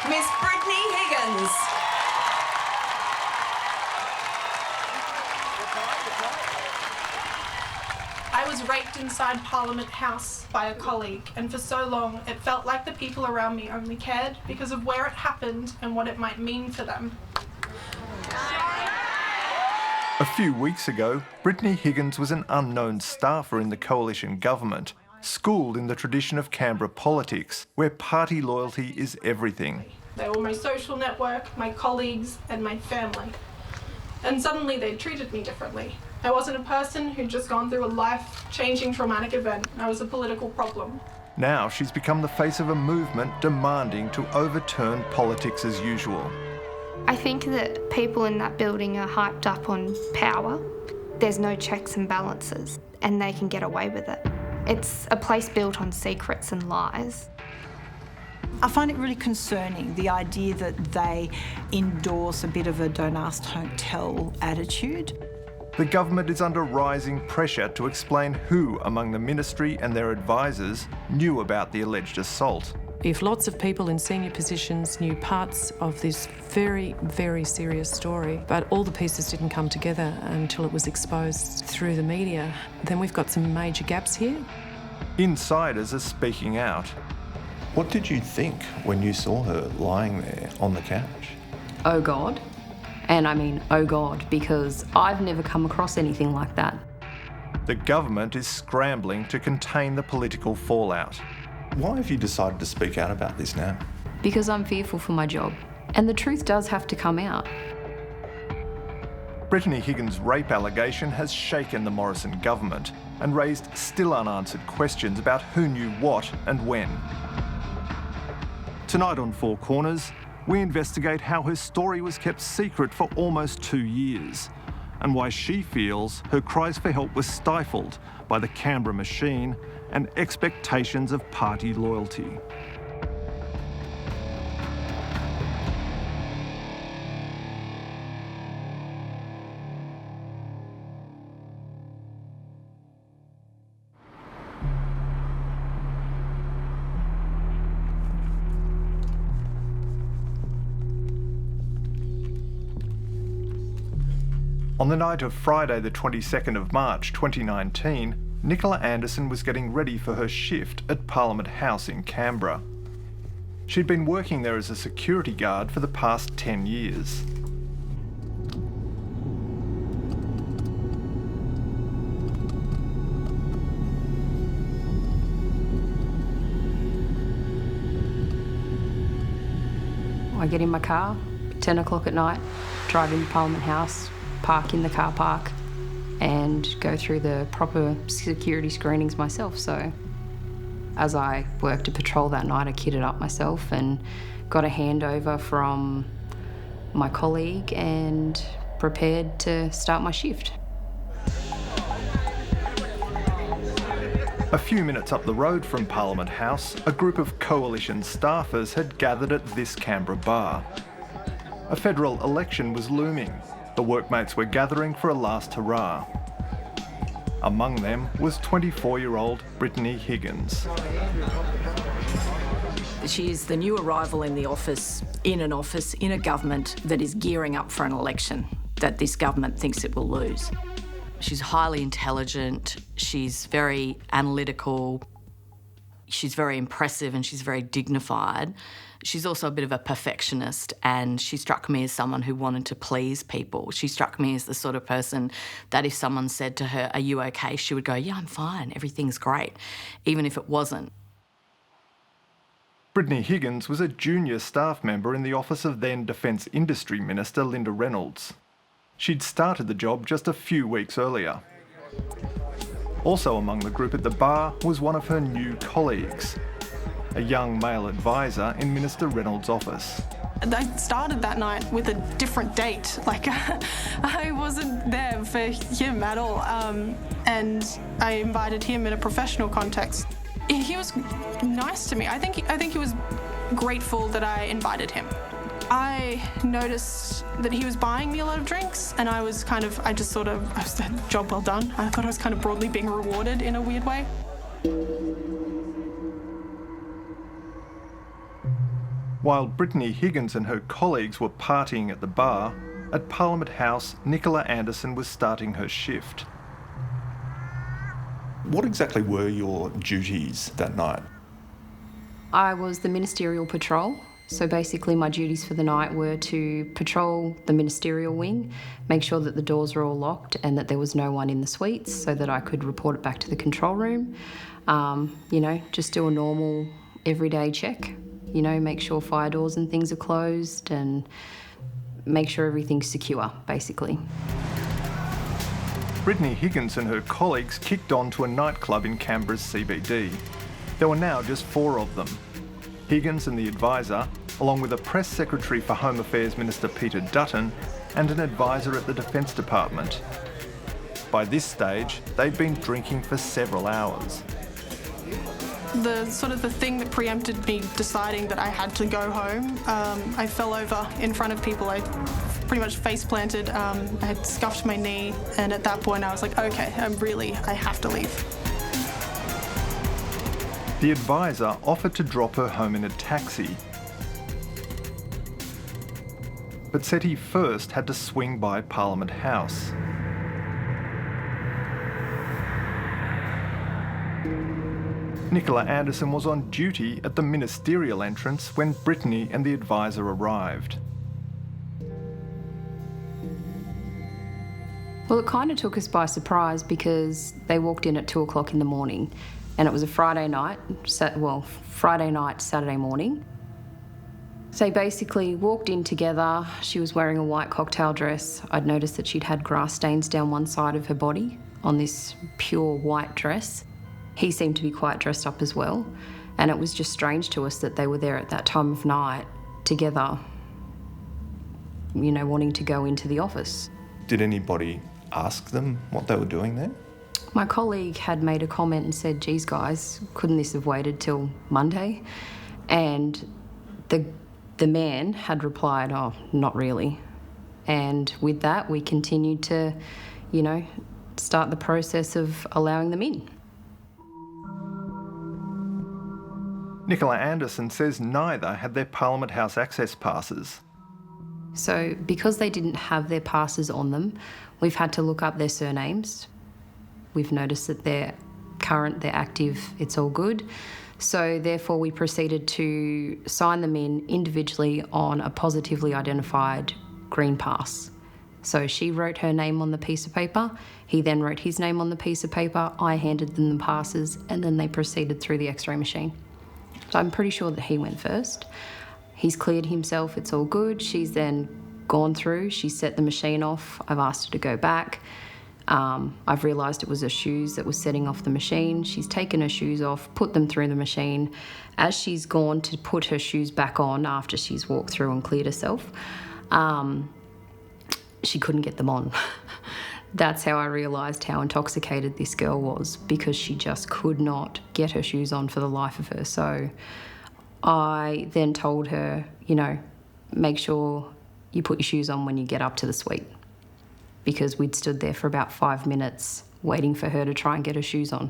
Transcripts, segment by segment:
Ms Brittany Higgins. I was raped inside Parliament House by a colleague, and for so long it felt like the people around me only cared because of where it happened and what it might mean for them. A few weeks ago, Brittany Higgins was an unknown staffer in the coalition government, schooled in the tradition of Canberra politics, where party loyalty is everything. They were my social network, my colleagues, and my family. And suddenly they treated me differently. I wasn't a person who'd just gone through a life-changing traumatic event. I was a political problem. Now she's become the face of a movement demanding to overturn politics as usual. I think that people in that building are hyped up on power. There's no checks and balances, and they can get away with it. It's a place built on secrets and lies. I find it really concerning, the idea that they endorse a bit of a don't ask, don't tell attitude. The government is under rising pressure to explain who among the ministry and their advisors knew about the alleged assault. If lots of people in senior positions knew parts of this very, very serious story, but all the pieces didn't come together until it was exposed through the media, then we've got some major gaps here. Insiders are speaking out. What did you think when you saw her lying there on the couch? Oh God. And I mean, oh God, because I've never come across anything like that. The government is scrambling to contain the political fallout. Why have you decided to speak out about this now? Because I'm fearful for my job. And the truth does have to come out. Brittany Higgins' rape allegation has shaken the Morrison government and raised still unanswered questions about who knew what and when. Tonight on Four Corners, we investigate how her story was kept secret for almost 2 years and why she feels her cries for help were stifled by the Canberra machine and expectations of party loyalty. On the night of Friday the 22nd of March 2019, Nikola Anderson was getting ready for her shift at Parliament House in Canberra. She'd been working there as a security guard for the past 10 years. I get in my car, 10 o'clock at night, drive into Parliament House, park in the car park and go through the proper security screenings myself. So as I worked a patrol that night, I kitted up myself and got a handover from my colleague and prepared to start my shift. A few minutes up the road from Parliament House, a group of coalition staffers had gathered at this Canberra bar. A federal election was looming. The workmates were gathering for a last hurrah. Among them was 24-year-old Brittany Higgins. She's the new arrival in the office, in a government that is gearing up for an election that this government thinks it will lose. She's highly intelligent, she's very analytical, she's very impressive and she's very dignified. She's also a bit of a perfectionist, and she struck me as someone who wanted to please people. She struck me as the sort of person that if someone said to her, "Are you okay?" she would go, "Yeah, I'm fine, everything's great," even if it wasn't. Brittany Higgins was a junior staff member in the office of then Defence Industry Minister Linda Reynolds. She'd started the job just a few weeks earlier. Also among the group at the bar was one of her new colleagues, a young male advisor in Minister Reynolds' office. I started that night with a different date. I wasn't there for him at all, and I invited him in a professional context. He was nice to me. I think he was grateful that I invited him. I noticed that he was buying me a lot of drinks, and I was job well done. I thought I was kind of broadly being rewarded in a weird way. While Brittany Higgins and her colleagues were partying at the bar, at Parliament House, Nikola Anderson was starting her shift. What exactly were your duties that night? I was the ministerial patrol. So basically my duties for the night were to patrol the ministerial wing, make sure that the doors were all locked and that there was no one in the suites so that I could report it back to the control room. Just do a normal everyday check, make sure fire doors and things are closed and make sure everything's secure, basically. Brittany Higgins and her colleagues kicked on to a nightclub in Canberra's CBD. There were now just 4 of them. Higgins and the advisor, along with a press secretary for Home Affairs Minister Peter Dutton and an advisor at the Defence Department. By this stage, they'd been drinking for several hours. The thing that preempted me deciding that I had to go home, I fell over in front of people. I pretty much face planted. I had scuffed my knee, and at that point I was like, okay, I have to leave. The advisor offered to drop her home in a taxi, but said he first had to swing by Parliament House. Nikola Anderson was on duty at the ministerial entrance when Brittany and the advisor arrived. Well, it kind of took us by surprise because they walked in at 2 o'clock in the morning and it was a Friday night, Saturday morning. So they basically walked in together. She was wearing a white cocktail dress. I'd noticed that she'd had grass stains down one side of her body on this pure white dress. He seemed to be quite dressed up as well. And it was just strange to us that they were there at that time of night together, wanting to go into the office. Did anybody ask them what they were doing there? My colleague had made a comment and said, geez, guys, couldn't this have waited till Monday? And the man had replied, oh, not really. And with that, we continued to, start the process of allowing them in. Nikola Anderson says neither had their Parliament House access passes. So because they didn't have their passes on them, we've had to look up their surnames. We've noticed that they're current, they're active, it's all good. So therefore we proceeded to sign them in individually on a positively identified green pass. So she wrote her name on the piece of paper, he then wrote his name on the piece of paper, I handed them the passes, and then they proceeded through the X-ray machine. So I'm pretty sure that he went first. He's cleared himself, it's all good. She's then gone through, she set the machine off, I've asked her to go back. I've realised it was her shoes that was setting off the machine. She's taken her shoes off, put them through the machine. As she's gone to put her shoes back on after she's walked through and cleared herself, she couldn't get them on. That's how I realised how intoxicated this girl was, because she just could not get her shoes on for the life of her. So I then told her, make sure you put your shoes on when you get up to the suite, because we'd stood there for about 5 minutes waiting for her to try and get her shoes on.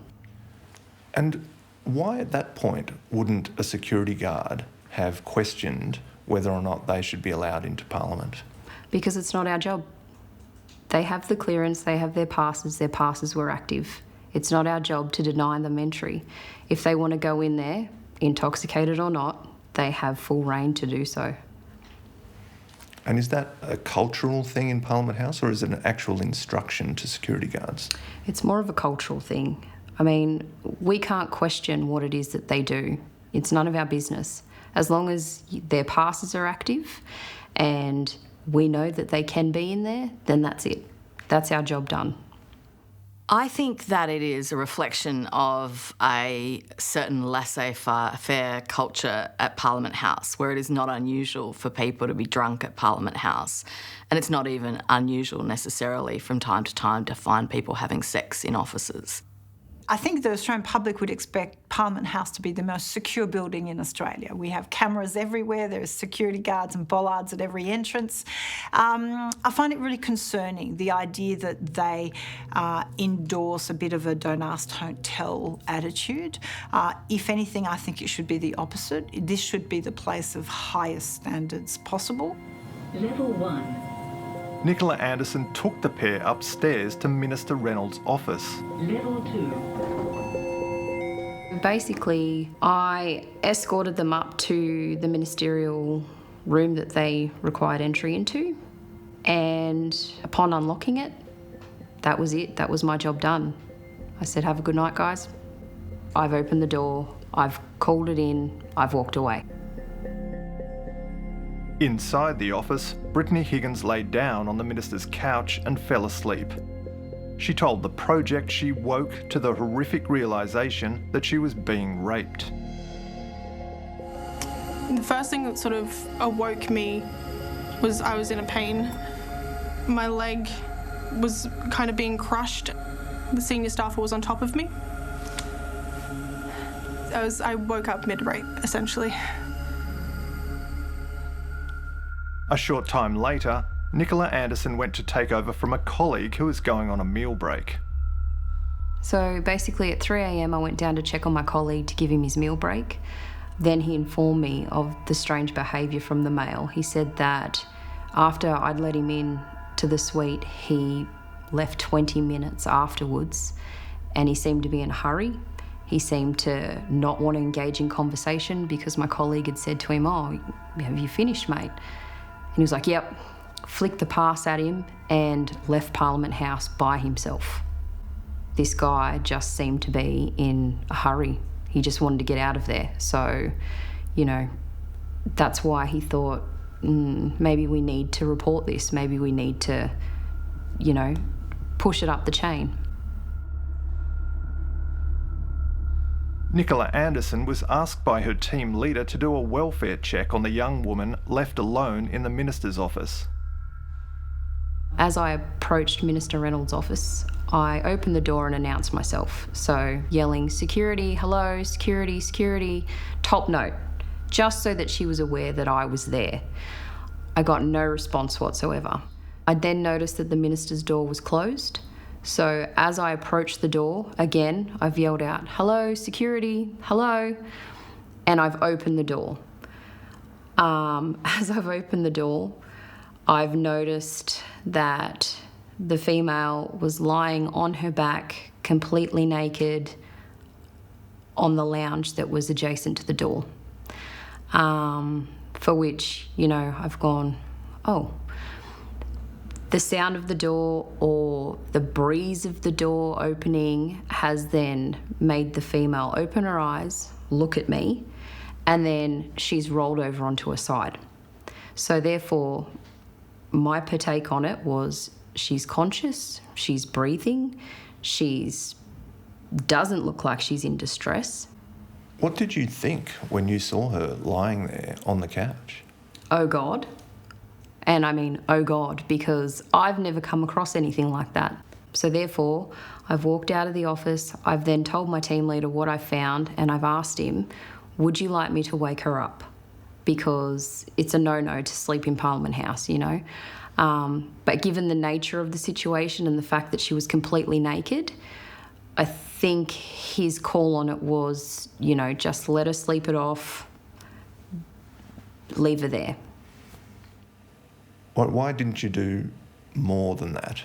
And why at that point wouldn't a security guard have questioned whether or not they should be allowed into Parliament? Because it's not our job. They have the clearance, they have their passes were active. It's not our job to deny them entry. If they want to go in there, intoxicated or not, they have full reign to do so. And is that a cultural thing in Parliament House, or is it an actual instruction to security guards? It's more of a cultural thing. I mean, we can't question what it is that they do. It's none of our business. As long as their passes are active and we know that they can be in there, then that's it. That's our job done. I think that it is a reflection of a certain laissez-faire culture at Parliament House, where it is not unusual for people to be drunk at Parliament House. And it's not even unusual necessarily from time to time to find people having sex in offices. I think the Australian public would expect Parliament House to be the most secure building in Australia. We have cameras everywhere, there's security guards and bollards at every entrance. I find it really concerning, the idea that they endorse a bit of a don't ask, don't tell attitude. If anything, I think it should be the opposite. This should be the place of highest standards possible. Level 1. Nikola Anderson took the pair upstairs to Minister Reynolds' office. Level 2. Basically, I escorted them up to the ministerial room that they required entry into, and upon unlocking it, that was it. That was my job done. I said, have a good night, guys. I've opened the door, I've called it in, I've walked away. Inside the office, Brittany Higgins lay down on the minister's couch and fell asleep. She told The Project she woke to the horrific realisation that she was being raped. The first thing that sort of awoke me was I was in a pain. My leg was kind of being crushed. The senior staffer was on top of me. I woke up mid-rape, essentially. A short time later, Nikola Anderson went to take over from a colleague who was going on a meal break. So basically at 3 a.m. I went down to check on my colleague to give him his meal break. Then he informed me of the strange behaviour from the male. He said that after I'd let him in to the suite, he left 20 minutes afterwards and he seemed to be in a hurry. He seemed to not want to engage in conversation because my colleague had said to him, "Oh, have you finished, mate?" And he was like, "Yep," flicked the pass at him and left Parliament House by himself. This guy just seemed to be in a hurry. He just wanted to get out of there. So, that's why he thought, maybe we need to report this. Maybe we need to, push it up the chain. Nikola Anderson was asked by her team leader to do a welfare check on the young woman left alone in the minister's office. As I approached Minister Reynolds' office, I opened the door and announced myself. So yelling, "Security, hello, security, security," top note, just so that she was aware that I was there. I got no response whatsoever. I then noticed that the minister's door was closed. So as I approached the door, again, I've yelled out, "Hello, security, hello," and I've opened the door. As I've opened the door, I've noticed that the female was lying on her back, completely naked, on the lounge that was adjacent to the door. For which, I've gone, oh. The sound of the door or the breeze of the door opening has then made the female open her eyes, look at me, and then she's rolled over onto her side. So therefore, my take on it was she's conscious, she's breathing, doesn't look like she's in distress. What did you think when you saw her lying there on the couch? Oh God. And I mean, oh God, because I've never come across anything like that. So therefore, I've walked out of the office, I've then told my team leader what I found, and I've asked him, would you like me to wake her up? Because it's a no-no to sleep in Parliament House, But given the nature of the situation and the fact that she was completely naked, I think his call on it was, just let her sleep it off, leave her there. Why didn't you do more than that?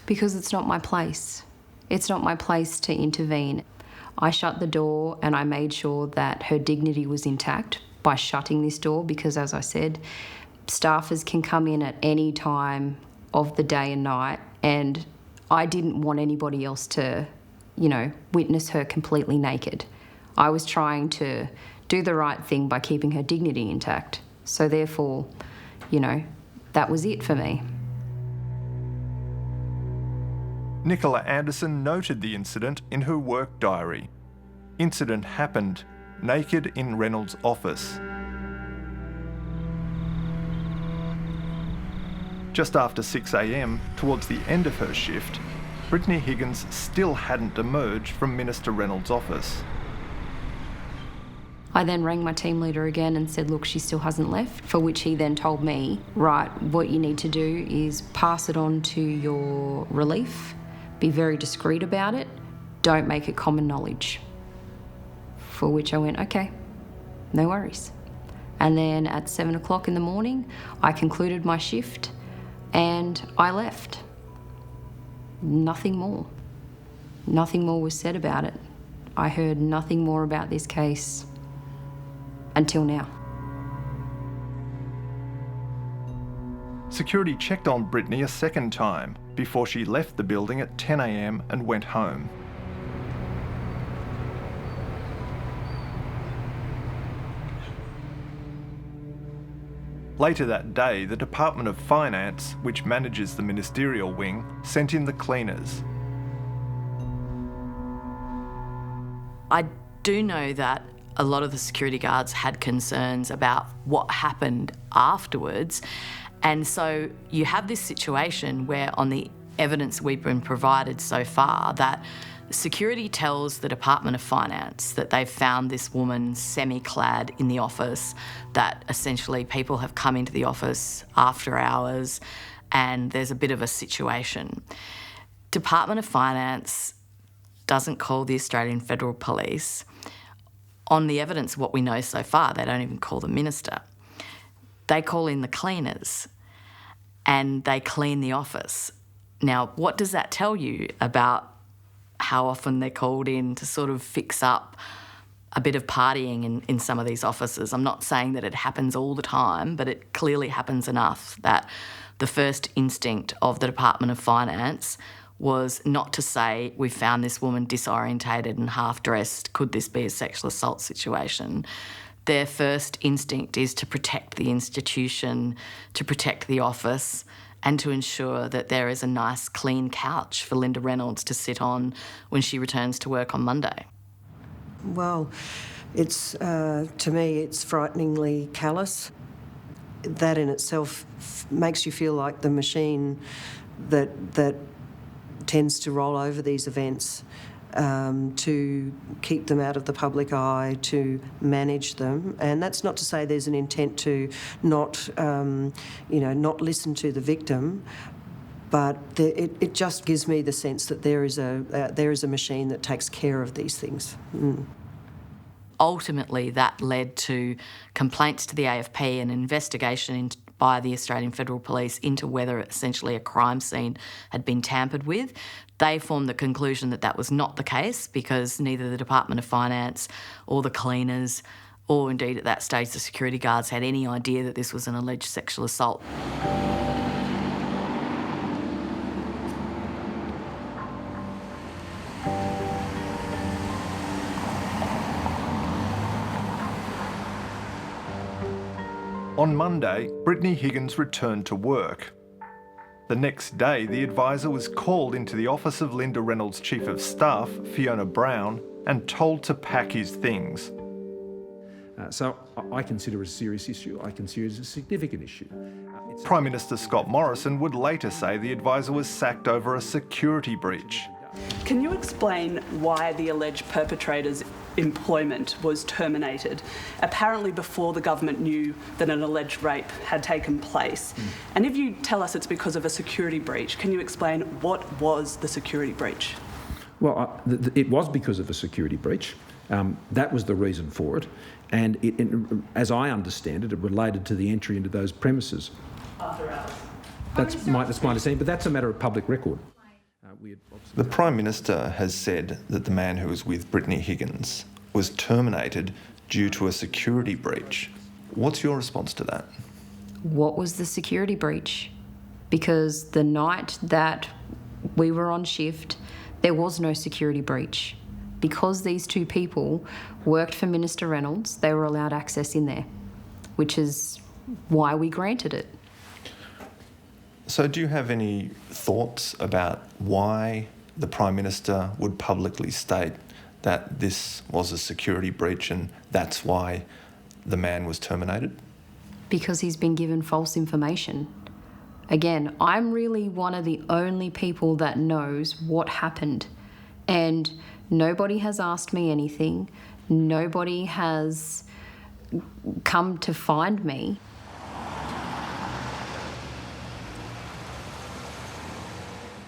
Because it's not my place. It's not my place to intervene. I shut the door and I made sure that her dignity was intact by shutting this door because, as I said, staffers can come in at any time of the day and night, and I didn't want anybody else to, witness her completely naked. I was trying to do the right thing by keeping her dignity intact. So therefore, that was it for me. Nikola Anderson noted the incident in her work diary. Incident happened, naked in Reynolds' office. Just after 6 a.m, towards the end of her shift, Brittany Higgins still hadn't emerged from Minister Reynolds' office. I then rang my team leader again and said, look, she still hasn't left, for which he then told me, right, what you need to do is pass it on to your relief, be very discreet about it, don't make it common knowledge. For which I went, okay, no worries. And then at 7 o'clock in the morning, I concluded my shift and I left. Nothing more. Nothing more was said about it. I heard nothing more about this case until now. Security checked on Brittany a second time before she left the building at 10 a.m. and went home. Later that day, the Department of Finance, which manages the ministerial wing, sent in the cleaners. I do know that a lot of the security guards had concerns about what happened afterwards. And so you have this situation where, on the evidence we've been provided so far, that security tells the Department of Finance that they've found this woman semi-clad in the office, that essentially people have come into the office after hours and there's a bit of a situation. Department of Finance doesn't call the Australian Federal Police. On the evidence, what we know so far, they don't even call the minister. They call in the cleaners and they clean the office. Now, what does that tell you about how often they're called in to sort of fix up a bit of partying in some of these offices? I'm not saying that it happens all the time, but it clearly happens enough that the first instinct of the Department of Finance was not to say, we found this woman disorientated and half-dressed, could this be a sexual assault situation? Their first instinct is to protect the institution, to protect the office, and to ensure that there is a nice clean couch for Linda Reynolds to sit on when she returns to work on Monday. Well, it's to me, it's frighteningly callous. That in itself makes you feel like the machine that tends to roll over these events to keep them out of the public eye, to manage them. And that's not to say there's an intent to not listen to the victim, but it just gives me the sense that there is a machine that takes care of these things. Ultimately, that led to complaints to the AFP, an investigation by the Australian Federal Police into whether essentially a crime scene had been tampered with. They formed the conclusion that that was not the case because neither the Department of Finance or the cleaners, or indeed at that stage the security guards, had any idea that this was an alleged sexual assault. On Monday, Brittany Higgins returned to work. The next day, the advisor was called into the office of Linda Reynolds' Chief of Staff, Fiona Brown, and told to pack his things. So I consider it a serious issue. I consider it a significant issue. Prime Minister Scott Morrison would later say the advisor was sacked over a security breach. Can you explain why the alleged perpetrator's employment was terminated, apparently before the government knew that an alleged rape had taken place? And if you tell us it's because of a security breach, can you explain what was the security breach? Well, it was because of a security breach. That was the reason for it. And as I understand it, it related to the entry into those premises. After hours. That's my understanding, but that's a matter of public record. The Prime Minister has said that the man who was with Brittany Higgins was terminated due to a security breach. What's your response to that? What was the security breach? Because the night that we were on shift, there was no security breach. Because these two people worked for Minister Reynolds, they were allowed access in there, which is why we granted it. So do you have any thoughts about why the Prime Minister would publicly state that this was a security breach and that's why the man was terminated? Because he's been given false information. Again, I'm really one of the only people that knows what happened, and nobody has asked me anything. Nobody has come to find me.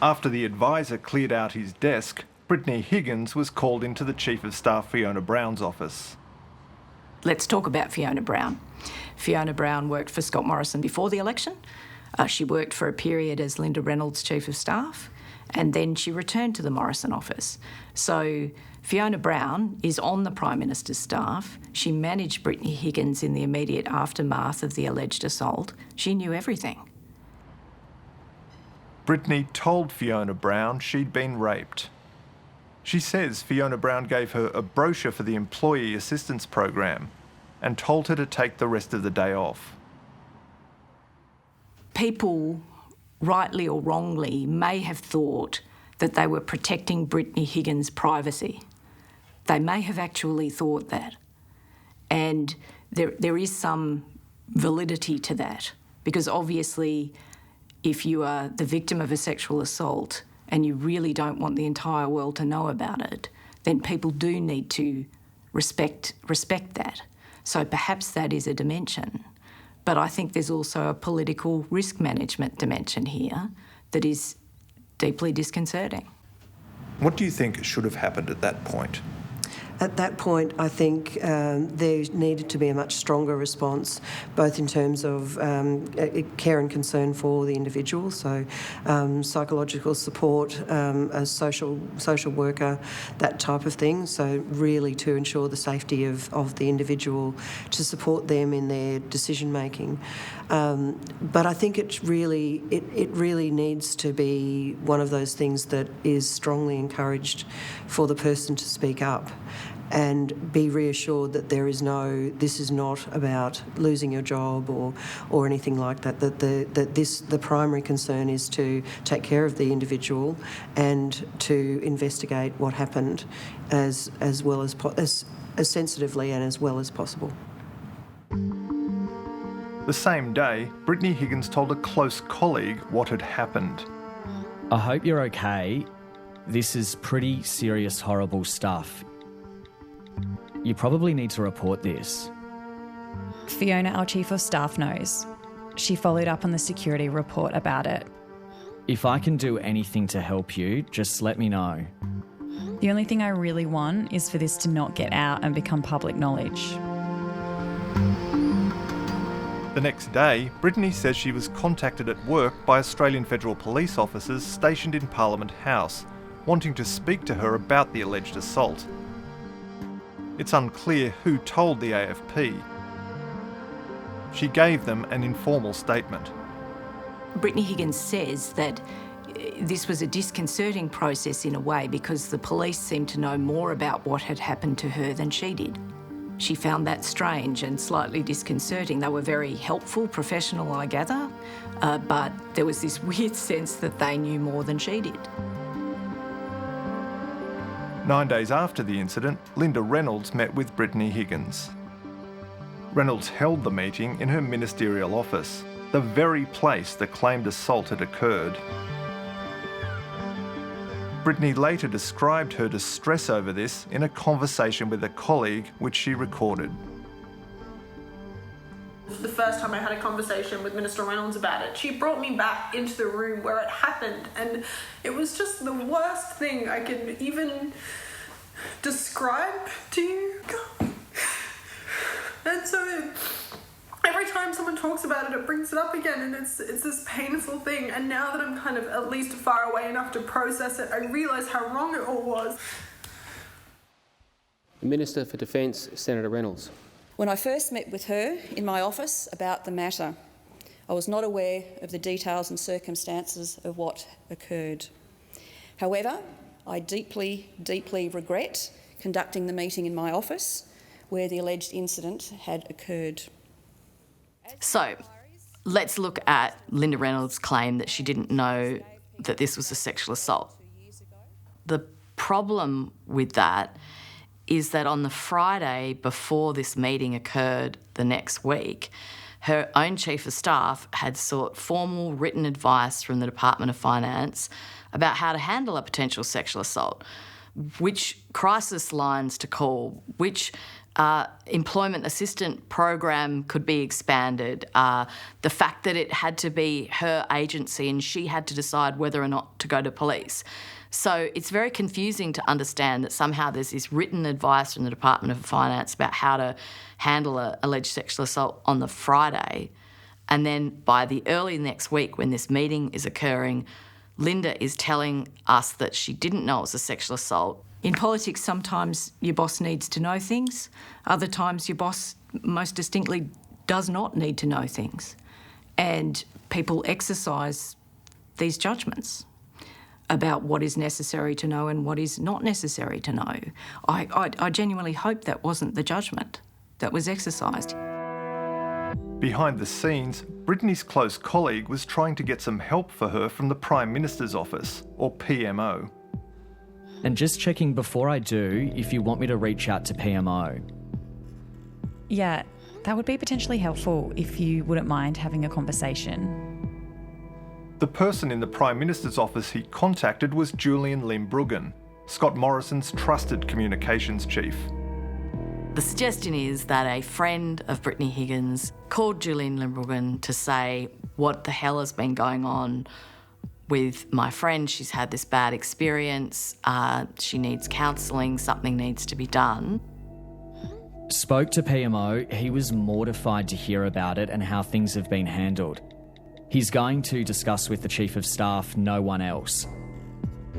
After the advisor cleared out his desk, Brittany Higgins was called into the Chief of Staff Fiona Brown's office. Let's talk about Fiona Brown. Fiona Brown worked for Scott Morrison before the election. She worked for a period as Linda Reynolds' Chief of Staff, and then she returned to the Morrison office. So Fiona Brown is on the Prime Minister's staff. She managed Brittany Higgins in the immediate aftermath of the alleged assault. She knew everything. Brittany told Fiona Brown she'd been raped. She says Fiona Brown gave her a brochure for the Employee Assistance Program and told her to take the rest of the day off. People, rightly or wrongly, may have thought that they were protecting Brittany Higgins' privacy. They may have actually thought that. And there is some validity to that, because obviously if you are the victim of a sexual assault and you really don't want the entire world to know about it, then people do need to respect that. So perhaps that is a dimension. But I think there's also a political risk management dimension here that is deeply disconcerting. What do you think should have happened at that point? At that point, I think there needed to be a much stronger response, both in terms of care and concern for the individual, so psychological support, a social worker, that type of thing. So really to ensure the safety of the individual, to support them in their decision making. But I think it really needs to be one of those things that is strongly encouraged for the person to speak up and be reassured that this is not about losing your job or anything like that, the primary concern is to take care of the individual and to investigate what happened as sensitively and as well as possible. The same day, Brittany Higgins told a close colleague what had happened. I hope you're okay. This is pretty serious, horrible stuff. You probably need to report this. Fiona, our Chief of Staff, knows. She followed up on the security report about it. If I can do anything to help you, just let me know. The only thing I really want is for this to not get out and become public knowledge. The next day, Brittany says she was contacted at work by Australian Federal Police officers stationed in Parliament House, wanting to speak to her about the alleged assault. It's unclear who told the AFP. She gave them an informal statement. Brittany Higgins says that this was a disconcerting process in a way because the police seemed to know more about what had happened to her than she did. She found that strange and slightly disconcerting. They were very helpful, professional, I gather, but there was this weird sense that they knew more than she did. 9 days after the incident, Linda Reynolds met with Brittany Higgins. Reynolds held the meeting in her ministerial office, the very place the claimed assault had occurred. Brittany later described her distress over this in a conversation with a colleague, which she recorded. The first time I had a conversation with Minister Reynolds about it, she brought me back into the room where it happened, and it was just the worst thing I could even describe to you. And so every time someone talks about it, it brings it up again, and it's this painful thing. And now that I'm kind of at least far away enough to process it, I realise how wrong it all was. The Minister for Defence, Senator Reynolds. When I first met with her in my office about the matter, I was not aware of the details and circumstances of what occurred. However, I deeply, deeply regret conducting the meeting in my office where the alleged incident had occurred. So, let's look at Linda Reynolds' claim that she didn't know that this was a sexual assault. The problem with that is that on the Friday before this meeting occurred the next week, her own chief of staff had sought formal written advice from the Department of Finance about how to handle a potential sexual assault, which crisis lines to call, which employment assistant program could be expanded, the fact that it had to be her agency and she had to decide whether or not to go to police. So it's very confusing to understand that somehow there's this written advice from the Department of Finance about how to handle an alleged sexual assault on the Friday, and then by the early next week when this meeting is occurring, Linda is telling us that she didn't know it was a sexual assault. In politics, sometimes your boss needs to know things. Other times your boss most distinctly does not need to know things. And people exercise these judgments about what is necessary to know and what is not necessary to know. I genuinely hope that wasn't the judgment that was exercised. Behind the scenes, Brittany's close colleague was trying to get some help for her from the Prime Minister's office, or PMO. And just checking before I do, if you want me to reach out to PMO. Yeah, that would be potentially helpful if you wouldn't mind having a conversation. The person in the Prime Minister's office he contacted was Julian Limbruggen, Scott Morrison's trusted communications chief. The suggestion is that a friend of Brittany Higgins called Julian Limbruggen to say, what the hell has been going on with my friend? She's had this bad experience, she needs counselling, something needs to be done. Spoke to PMO, he was mortified to hear about it and how things have been handled. He's going to discuss with the Chief of Staff, no one else.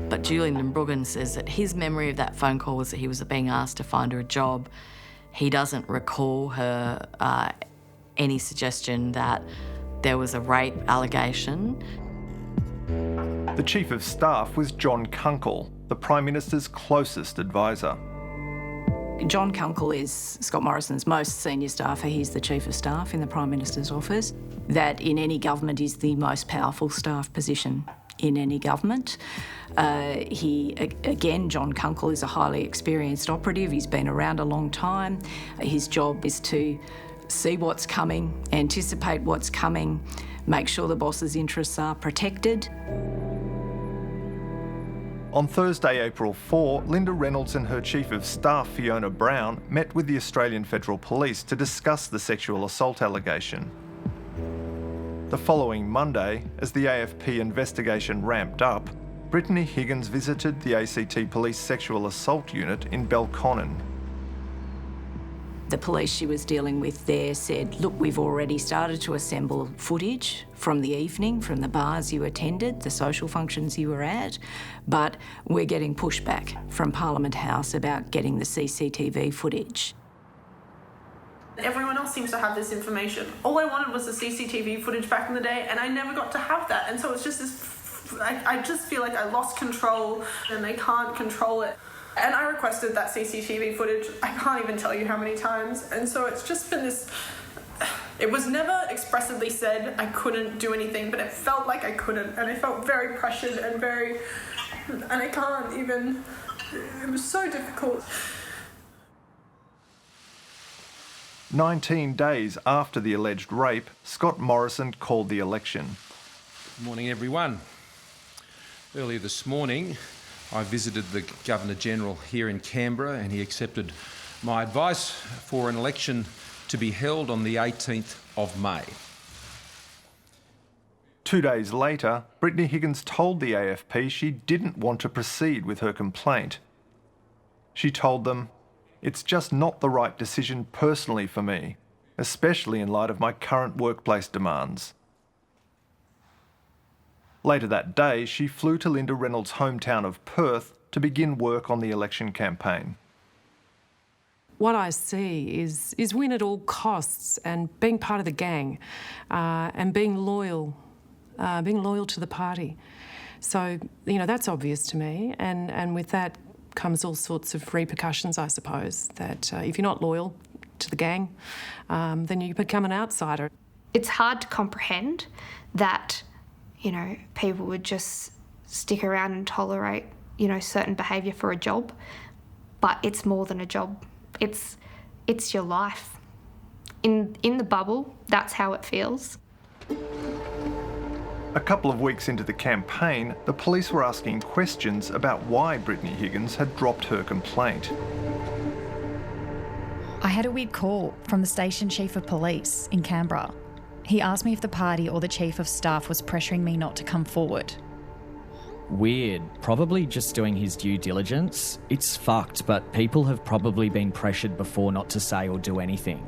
But Julian Limbruggen says that his memory of that phone call was that he was being asked to find her a job. He doesn't recall her any suggestion that there was a rape allegation. The Chief of Staff was John Kunkel, the Prime Minister's closest advisor. John Kunkel is Scott Morrison's most senior staffer. He's the Chief of Staff in the Prime Minister's office. That in any government is the most powerful staff position in any government. John Kunkel is a highly experienced operative. He's been around a long time. His job is to see what's coming, anticipate what's coming, make sure the boss's interests are protected. On Thursday, April 4, Linda Reynolds and her Chief of Staff, Fiona Brown, met with the Australian Federal Police to discuss the sexual assault allegation. The following Monday, as the AFP investigation ramped up, Brittany Higgins visited the ACT Police Sexual Assault Unit in Belconnen. The police she was dealing with there said, look, we've already started to assemble footage from the evening, from the bars you attended, the social functions you were at, but we're getting pushback from Parliament House about getting the CCTV footage. Everyone else seems to have this information. All I wanted was the CCTV footage back in the day, and I never got to have that. And so it's just this, I just feel like I lost control and they can't control it. And I requested that CCTV footage, I can't even tell you how many times. And so it's just been this, it was never expressively said I couldn't do anything, but it felt like I couldn't. And I felt very pressured and I can't even, it was so difficult. 19 days after the alleged rape, Scott Morrison called the election. Good morning, everyone. Earlier this morning, I visited the Governor-General here in Canberra and he accepted my advice for an election to be held on the 18th of May. 2 days later, Brittany Higgins told the AFP she didn't want to proceed with her complaint. She told them, "It's just not the right decision personally for me, especially in light of my current workplace demands." Later that day, she flew to Linda Reynolds' hometown of Perth to begin work on the election campaign. What I see is win at all costs and being part of the gang and being loyal to the party. So, that's obvious to me. And with that comes all sorts of repercussions, I suppose, that if you're not loyal to the gang, then you become an outsider. It's hard to comprehend that people would just stick around and tolerate, certain behaviour for a job. But it's more than a job. It's your life. In the bubble, that's how it feels. A couple of weeks into the campaign, the police were asking questions about why Brittany Higgins had dropped her complaint. I had a weird call from the station chief of police in Canberra. He asked me if the party or the chief of staff was pressuring me not to come forward. Weird. Probably just doing his due diligence. It's fucked, but people have probably been pressured before not to say or do anything.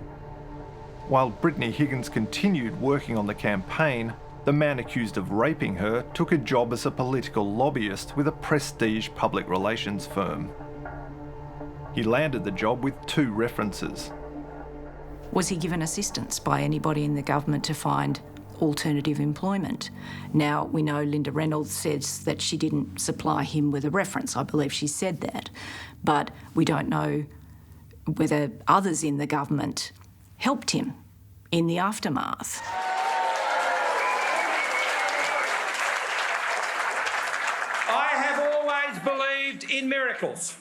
While Brittany Higgins continued working on the campaign, the man accused of raping her took a job as a political lobbyist with a prestige public relations firm. He landed the job with 2 references. Was he given assistance by anybody in the government to find alternative employment? Now, we know Linda Reynolds says that she didn't supply him with a reference. I believe she said that. But we don't know whether others in the government helped him in the aftermath. I have always believed in miracles.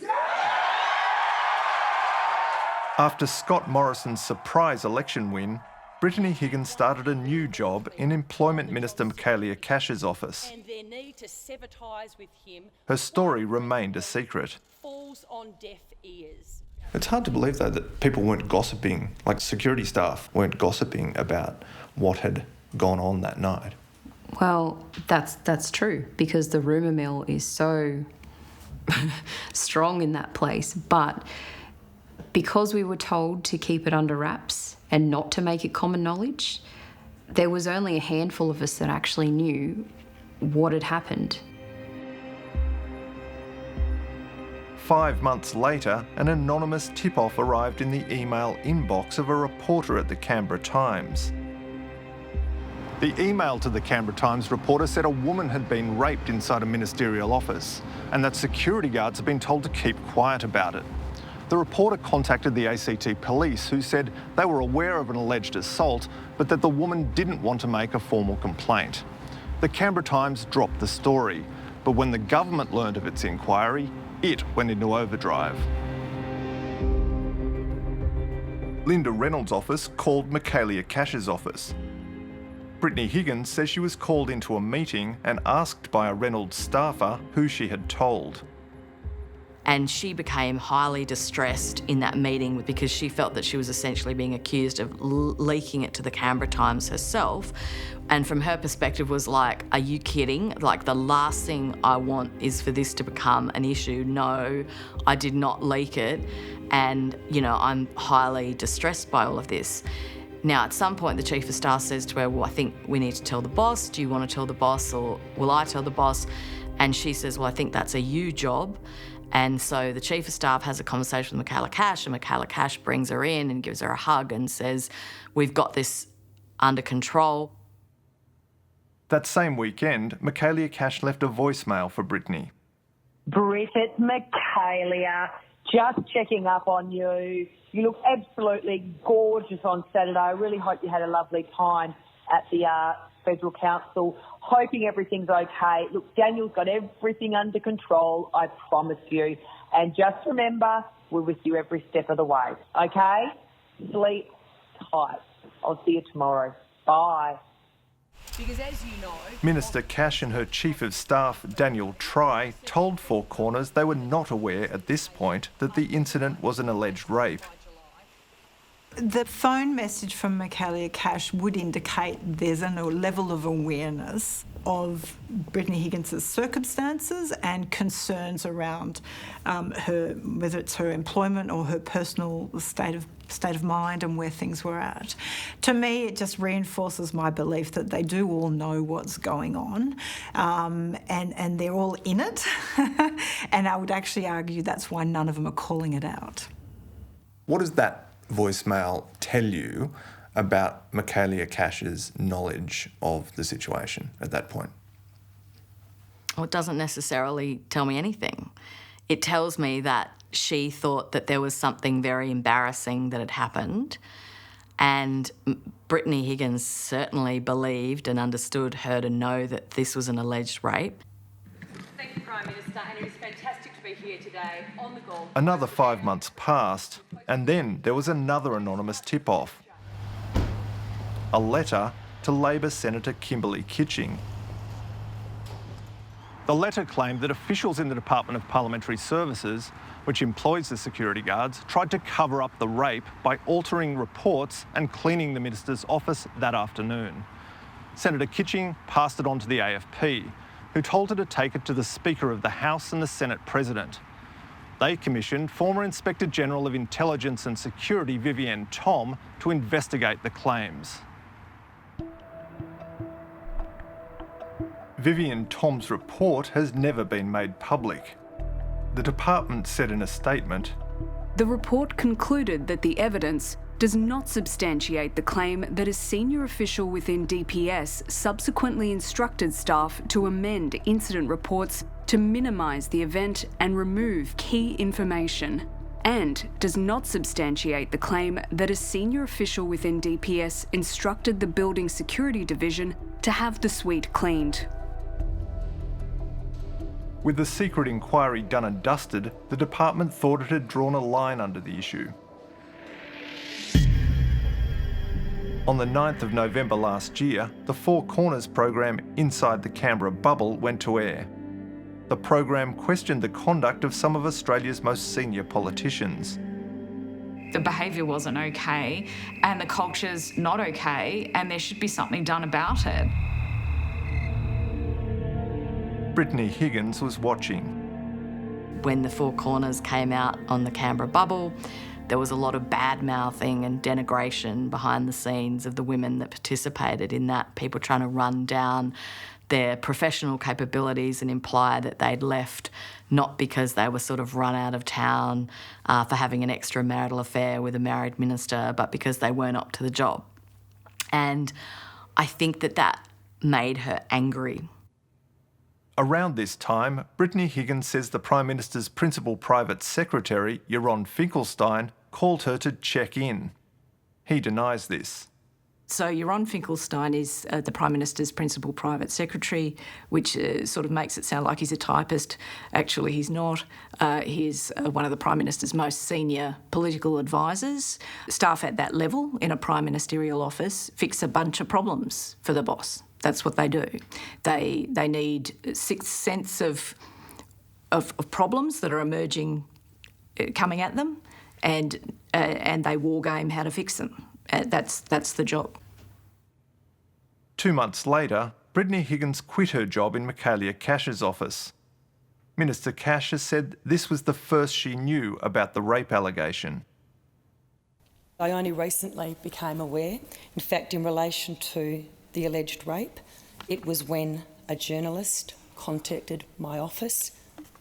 After Scott Morrison's surprise election win, Brittany Higgins started a new job in Employment Minister Michaelia Cash's office. And their need to sever ties with him. Her story remained a secret. Falls on deaf ears. It's hard to believe, though, that people weren't gossiping, like security staff weren't gossiping about what had gone on that night. Well, that's true, because the rumour mill is so strong in that place. But because we were told to keep it under wraps and not to make it common knowledge, there was only a handful of us that actually knew what had happened. 5 months later, an anonymous tip-off arrived in the email inbox of a reporter at the Canberra Times. The email to the Canberra Times reporter said a woman had been raped inside a ministerial office and that security guards had been told to keep quiet about it. The reporter contacted the ACT police, who said they were aware of an alleged assault, but that the woman didn't want to make a formal complaint. The Canberra Times dropped the story, but when the government learned of its inquiry, it went into overdrive. Linda Reynolds' office called Michaelia Cash's office. Brittany Higgins says she was called into a meeting and asked by a Reynolds staffer who she had told. And she became highly distressed in that meeting because she felt that she was essentially being accused of leaking it to the Canberra Times herself. And from her perspective was like, are you kidding? Like, the last thing I want is for this to become an issue. No, I did not leak it. And, you know, I'm highly distressed by all of this. Now, at some point, the Chief of Staff says to her, well, I think we need to tell the boss. Do you want to tell the boss, or will I tell the boss? And she says, well, I think that's a you job. And so the Chief of Staff has a conversation with Michaelia Cash, and Michaelia Cash brings her in and gives her a hug and says, we've got this under control. That same weekend, Michaelia Cash left a voicemail for Brittany. Britt, it's Michaelia. Just checking up on you. You look absolutely gorgeous on Saturday. I really hope you had a lovely time at the Federal Council. Hoping everything's okay. Look, Daniel's got everything under control, I promise you. And just remember, we're with you every step of the way, okay? Sleep tight. I'll see you tomorrow. Bye. Because as you know... Minister Cash and her Chief of Staff, Daniel Try, told Four Corners they were not aware at this point that the incident was an alleged rape. The phone message from Michaelia Cash would indicate there's a level of awareness of Brittany Higgins' circumstances and concerns around her, whether it's her employment or her personal state of mind and where things were at. To me, it just reinforces my belief that they do all know what's going on, and they're all in it. And I would actually argue that's why none of them are calling it out. What does that voicemail tell you about Michaelia Cash's knowledge of the situation at that point? Well, it doesn't necessarily tell me anything. It tells me that she thought that there was something very embarrassing that had happened, and Brittany Higgins certainly believed and understood her to know that this was an alleged rape. Thank you, Prime Minister, and it is fantastic to be here today on the Gold. Another 5 months passed, and then there was another anonymous tip-off. a letter to Labor Senator Kimberley Kitching. The letter claimed that officials in the Department of Parliamentary Services, which employs the security guards, tried to cover up the rape by altering reports and cleaning the minister's office that afternoon. Senator Kitching passed it on to the AFP, who told her to take it to the Speaker of the House and the Senate President. They commissioned former Inspector General of Intelligence and Security Vivienne Thom to investigate the claims. Vivienne Thom's report has never been made public. The department said in a statement, "The report concluded that the evidence does not substantiate the claim that a senior official within DPS subsequently instructed staff to amend incident reports to minimise the event and remove key information, and does not substantiate the claim that a senior official within DPS instructed the Building Security Division to have the suite cleaned." With the secret inquiry done and dusted, the department thought it had drawn a line under the issue. On the 9th of November last year, the Four Corners program Inside the Canberra Bubble went to air. The program questioned the conduct of some of Australia's most senior politicians. The behaviour wasn't okay and the culture's not okay and there should be something done about it. Brittany Higgins was watching. When the Four Corners came out on the Canberra Bubble, there was a lot of bad-mouthing and denigration behind the scenes of the women that participated in that, people trying to run down their professional capabilities and imply that they'd left not because they were sort of run out of town for having an extramarital affair with a married minister, but because they weren't up to the job. And I think that that made her angry. Around this time, Brittany Higgins says the Prime Minister's principal private secretary, Jeroen Finkelstein, called her to check in. He denies this. So Jeroen Finkelstein is the Prime Minister's principal private secretary, which sort of makes it sound like he's a typist. Actually, he's not. He's one of the Prime Minister's most senior political advisors. Staff at that level in a Prime Ministerial office fix a bunch of problems for the boss. That's what they do. They need sixth sense of problems that are emerging, coming at them, and they war game how to fix them. That's the job. 2 months later, Brittany Higgins quit her job in Michaelia Cash's office. Minister Cash has said this was the first she knew about the rape allegation. I only recently became aware, in fact, in relation to the alleged rape, it was when a journalist contacted my office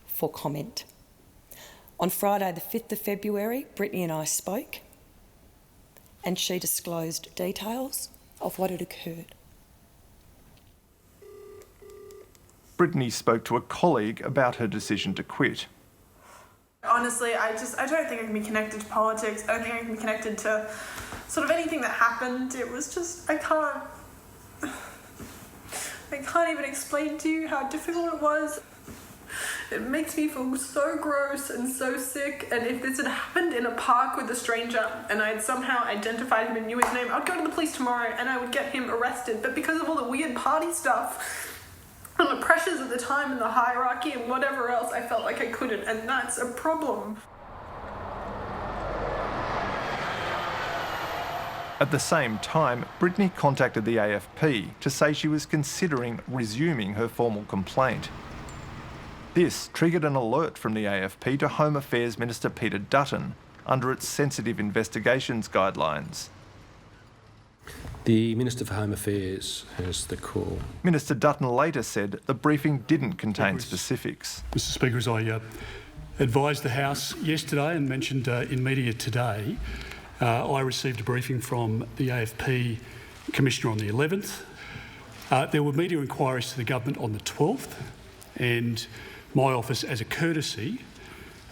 for comment. On Friday the 5th of February, Brittany and I spoke and she disclosed details of what had occurred. Brittany spoke to a colleague about her decision to quit. Honestly, I don't think I can be connected to politics. I don't think I can be connected to sort of anything that happened. It was just, I can't even explain to you how difficult it was. It makes me feel so gross and so sick, and if this had happened in a park with a stranger and I had somehow identified him and knew his name, I'd go to the police tomorrow and I would get him arrested. But because of all the weird party stuff and the pressures of the time and the hierarchy and whatever else, I felt like I couldn't, and that's a problem. At the same time, Brittany contacted the AFP to say she was considering resuming her formal complaint. This triggered an alert from the AFP to Home Affairs Minister Peter Dutton under its sensitive investigations guidelines. The Minister for Home Affairs has the call. Minister Dutton later said the briefing didn't contain specifics. Mr Speaker, as I advised the House yesterday and mentioned in media today, I received a briefing from the AFP Commissioner on the 11th. There were media inquiries to the government on the 12th, and my office, as a courtesy,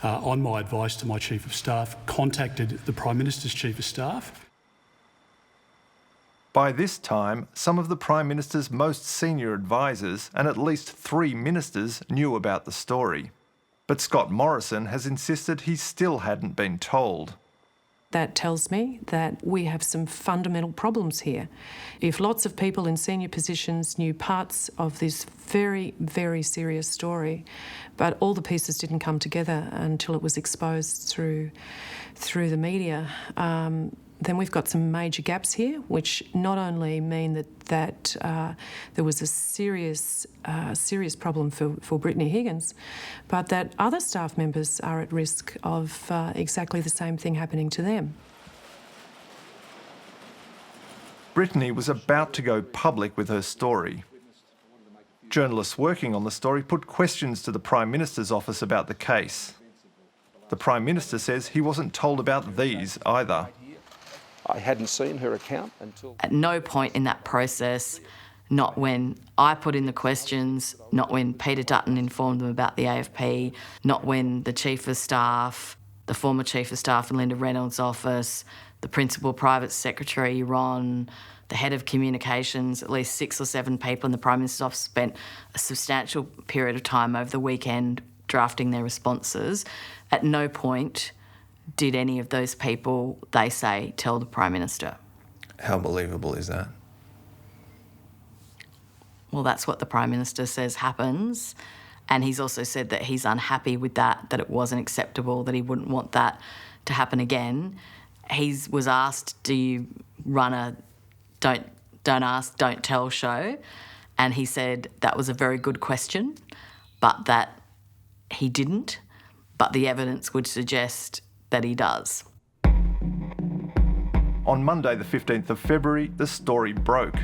on my advice to my Chief of Staff, contacted the Prime Minister's Chief of Staff. By this time, some of the Prime Minister's most senior advisors and at least 3 ministers knew about the story. But Scott Morrison has insisted he still hadn't been told. that tells me that we have some fundamental problems here. If lots of people in senior positions knew parts of this very, very serious story, but all the pieces didn't come together until it was exposed through the media, then we've got some major gaps here, which not only mean that there was a serious problem for Brittany Higgins, but that other staff members are at risk of exactly the same thing happening to them. Brittany was about to go public with her story. Journalists working on the story put questions to the Prime Minister's office about the case. The Prime Minister says he wasn't told about these either. I hadn't seen her account until... At no point in that process, not when I put in the questions, not when Peter Dutton informed them about the AFP, not when the Chief of Staff, the former Chief of Staff in Linda Reynolds' office, the Principal Private Secretary, Ron, the Head of Communications, at least 6 or 7 people in the Prime Minister's office spent a substantial period of time over the weekend drafting their responses. At no point did any of those people, they say, tell the Prime Minister. How believable is that? Well, that's what the Prime Minister says happens. And he's also said that he's unhappy with that it wasn't acceptable, that he wouldn't want that to happen again. He was asked, do you run a don't ask, don't tell show? And he said that was a very good question, but that he didn't. But the evidence would suggest that he does. On Monday, the 15th of February, the story broke.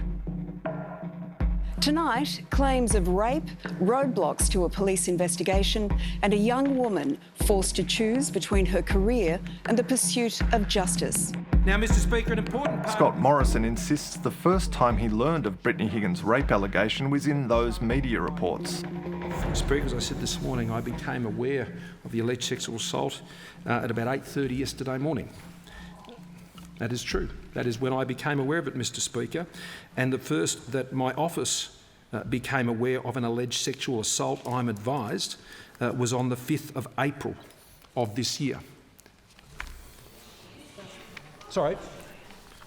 Tonight, claims of rape, roadblocks to a police investigation, and a young woman forced to choose between her career and the pursuit of justice. Now, Mr Speaker, an important part... Scott Morrison insists the first time he learned of Brittany Higgins' rape allegation was in those media reports. Speaker, as I said this morning, I became aware of the alleged sexual assault at about 8:30 yesterday morning. That is true. That is when I became aware of it, Mr Speaker. And the first that my office became aware of an alleged sexual assault, I'm advised, was on the 5th of April of this year. Sorry.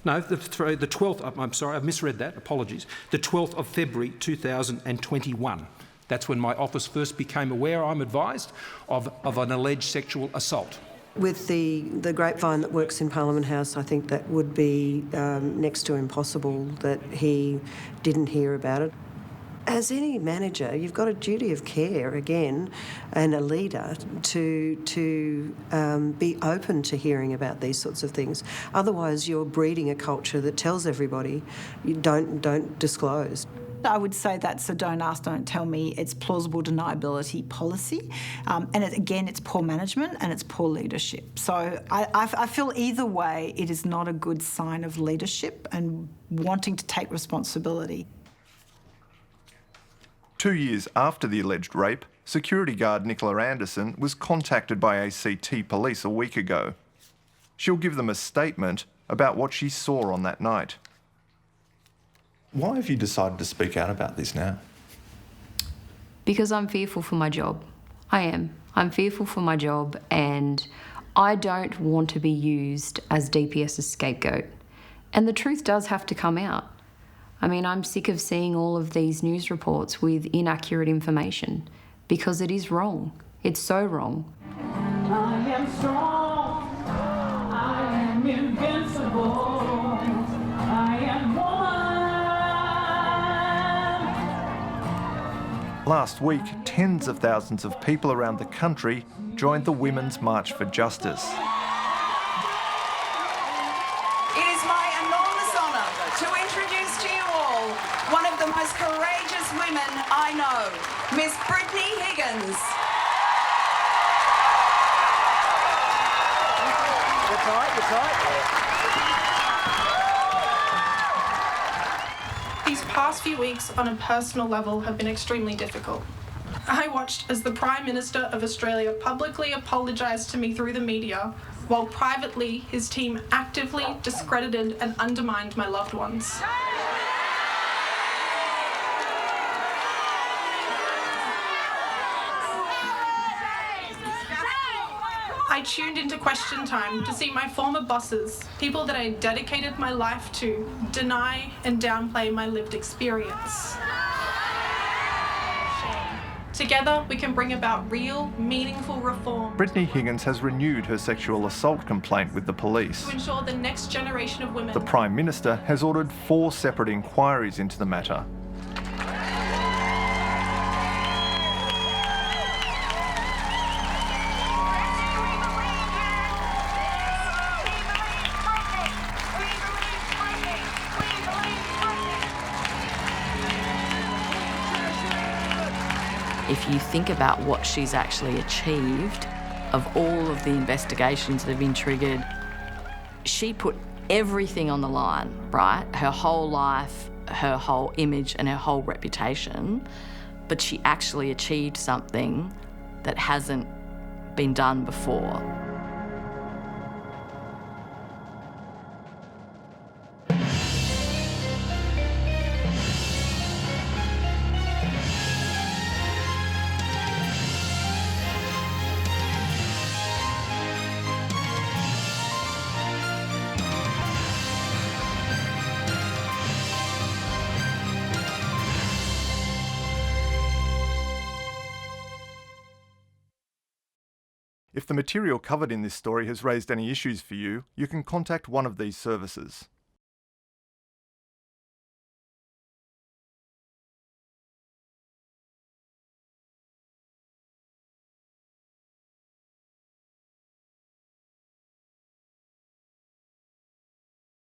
No, the 12th, I'm sorry, I've misread that, apologies. The 12th of February 2021. That's when my office first became aware, I'm advised, of an alleged sexual assault. With the grapevine that works in Parliament House, I think that would be next to impossible that he didn't hear about it. As any manager, you've got a duty of care, again, and a leader to be open to hearing about these sorts of things. Otherwise, you're breeding a culture that tells everybody, you don't disclose. I would say that's a don't ask, don't tell me. It's plausible deniability policy. And again, it's poor management and it's poor leadership. So I feel either way, it is not a good sign of leadership and wanting to take responsibility. 2 years after the alleged rape, security guard Nikola Anderson was contacted by ACT police a week ago. She'll give them a statement about what she saw on that night. Why have you decided to speak out about this now? Because I'm fearful for my job. I am. I'm fearful for my job, and I don't want to be used as DPS's scapegoat. And the truth does have to come out. I mean, I'm sick of seeing all of these news reports with inaccurate information, because it is wrong. It's so wrong. I am strong. I am invincible. I am woman. Last week, tens of thousands of people around the country joined the Women's March for Justice. It is my enormous honour to introduce to you all one of the most courageous women I know, Ms Brittany Higgins. You're tight. These past few weeks on a personal level have been extremely difficult. I watched as the Prime Minister of Australia publicly apologised to me through the media, while privately his team actively discredited and undermined my loved ones. I tuned into Question Time to see my former bosses, people that I dedicated my life to, deny and downplay my lived experience. Together, we can bring about real, meaningful reform Brittany Higgins has renewed her sexual assault complaint with the police. to ensure the next generation of women. The Prime Minister has ordered 4 separate inquiries into the matter. If you think about what she's actually achieved, of all of the investigations that have been triggered, she put everything on the line, right? Her whole life, her whole image and her whole reputation, but she actually achieved something that hasn't been done before. If the material covered in this story has raised any issues for you, you can contact one of these services.